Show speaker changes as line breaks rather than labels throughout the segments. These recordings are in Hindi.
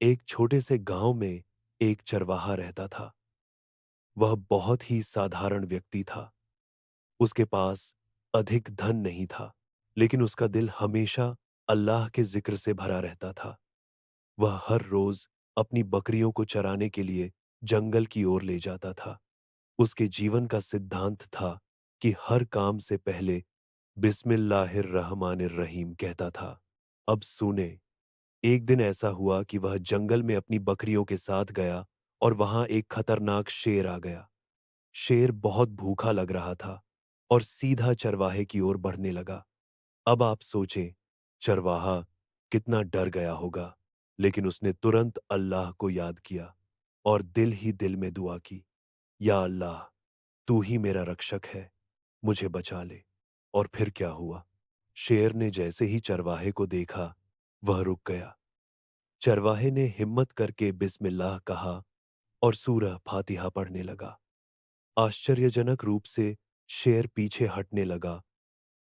एक छोटे से गांव में एक चरवाहा रहता था। वह बहुत ही साधारण व्यक्ति था। उसके पास अधिक धन नहीं था, लेकिन उसका दिल हमेशा अल्लाह के जिक्र से भरा रहता था। वह हर रोज अपनी बकरियों को चराने के लिए जंगल की ओर ले जाता था। उसके जीवन का सिद्धांत था कि हर काम से पहले बिस्मिल्लाहिर्रहमानिर्रहीम कहता था। अब सुने, एक दिन ऐसा हुआ कि वह जंगल में अपनी बकरियों के साथ गया और वहां एक खतरनाक शेर आ गया। शेर बहुत भूखा लग रहा था और सीधा चरवाहे की ओर बढ़ने लगा। अब आप सोचें, चरवाहा कितना डर गया होगा, लेकिन उसने तुरंत अल्लाह को याद किया और दिल ही दिल में दुआ की, या अल्लाह, तू ही मेरा रक्षक है, मुझे बचा ले। और फिर क्या हुआ? शेर ने जैसे ही चरवाहे को देखा, वह रुक गया। चरवाहे ने हिम्मत करके बिस्मिल्लाह कहा और सूरह फातिहा पढ़ने लगा। आश्चर्यजनक रूप से शेर पीछे हटने लगा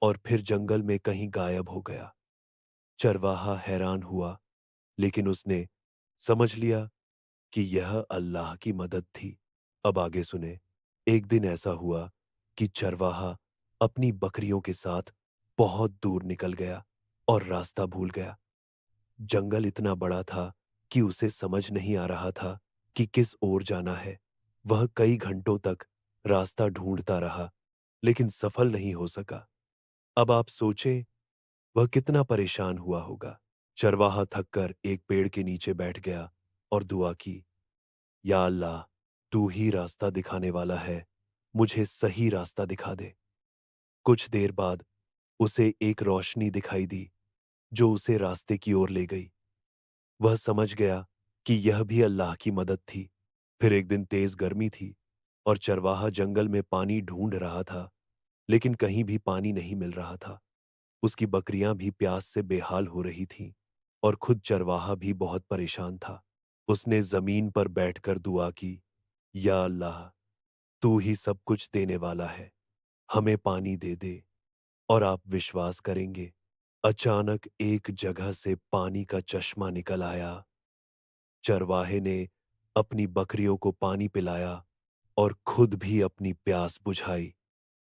और फिर जंगल में कहीं गायब हो गया। चरवाहा हैरान हुआ, लेकिन उसने समझ लिया कि यह अल्लाह की मदद थी। अब आगे सुने। एक दिन ऐसा हुआ कि चरवाहा अपनी बकरियों के साथ बहुत दूर निकल गया और रास्ता भूल गया। जंगल इतना बड़ा था कि उसे समझ नहीं आ रहा था कि किस ओर जाना है। वह कई घंटों तक रास्ता ढूंढता रहा, लेकिन सफल नहीं हो सका। अब आप सोचें, वह कितना परेशान हुआ होगा। चरवाहा थककर एक पेड़ के नीचे बैठ गया और दुआ की, या अल्लाह, तू ही रास्ता दिखाने वाला है, मुझे सही रास्ता दिखा दे। कुछ देर बाद उसे एक रोशनी दिखाई दी जो उसे रास्ते की ओर ले गई। वह समझ गया कि यह भी अल्लाह की मदद थी। फिर एक दिन तेज गर्मी थी और चरवाहा जंगल में पानी ढूंढ रहा था, लेकिन कहीं भी पानी नहीं मिल रहा था। उसकी बकरियां भी प्यास से बेहाल हो रही थीं और खुद चरवाहा भी बहुत परेशान था। उसने जमीन पर बैठकर दुआ की, या अल्लाह, तू ही सब कुछ देने वाला है, हमें पानी दे दे। और आप विश्वास करेंगे, अचानक एक जगह से पानी का चश्मा निकल आया। चरवाहे ने अपनी बकरियों को पानी पिलाया और खुद भी अपनी प्यास बुझाई।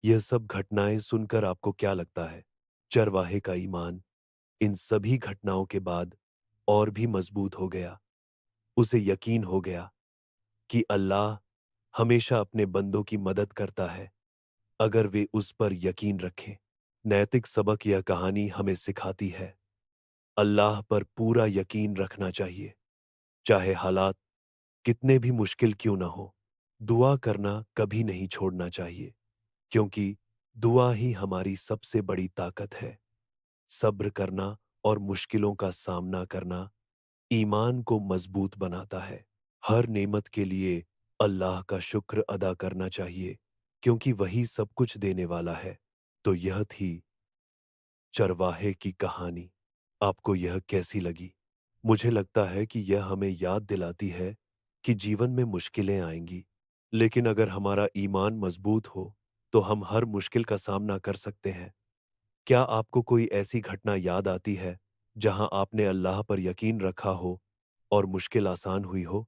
यह सब घटनाएं सुनकर आपको क्या लगता है? चरवाहे का ईमान इन सभी घटनाओं के बाद और भी मजबूत हो गया। उसे यकीन हो गया कि अल्लाह हमेशा अपने बंदों की मदद करता है, अगर वे उस पर यकीन रखें। नैतिक सबक यह कहानी हमें सिखाती है, अल्लाह पर पूरा यकीन रखना चाहिए, चाहे हालात कितने भी मुश्किल क्यों ना हो। दुआ करना कभी नहीं छोड़ना चाहिए, क्योंकि दुआ ही हमारी सबसे बड़ी ताकत है। सब्र करना और मुश्किलों का सामना करना ईमान को मजबूत बनाता है। हर नेमत के लिए अल्लाह का शुक्र अदा करना चाहिए, क्योंकि वही सब कुछ देने वाला है। तो यह थी चरवाहे की कहानी। आपको यह कैसी लगी? मुझे लगता है कि यह हमें याद दिलाती है कि जीवन में मुश्किलें आएंगी, लेकिन अगर हमारा ईमान मजबूत हो, तो हम हर मुश्किल का सामना कर सकते हैं। क्या आपको कोई ऐसी घटना याद आती है, जहां आपने अल्लाह पर यकीन रखा हो और मुश्किल आसान हुई हो?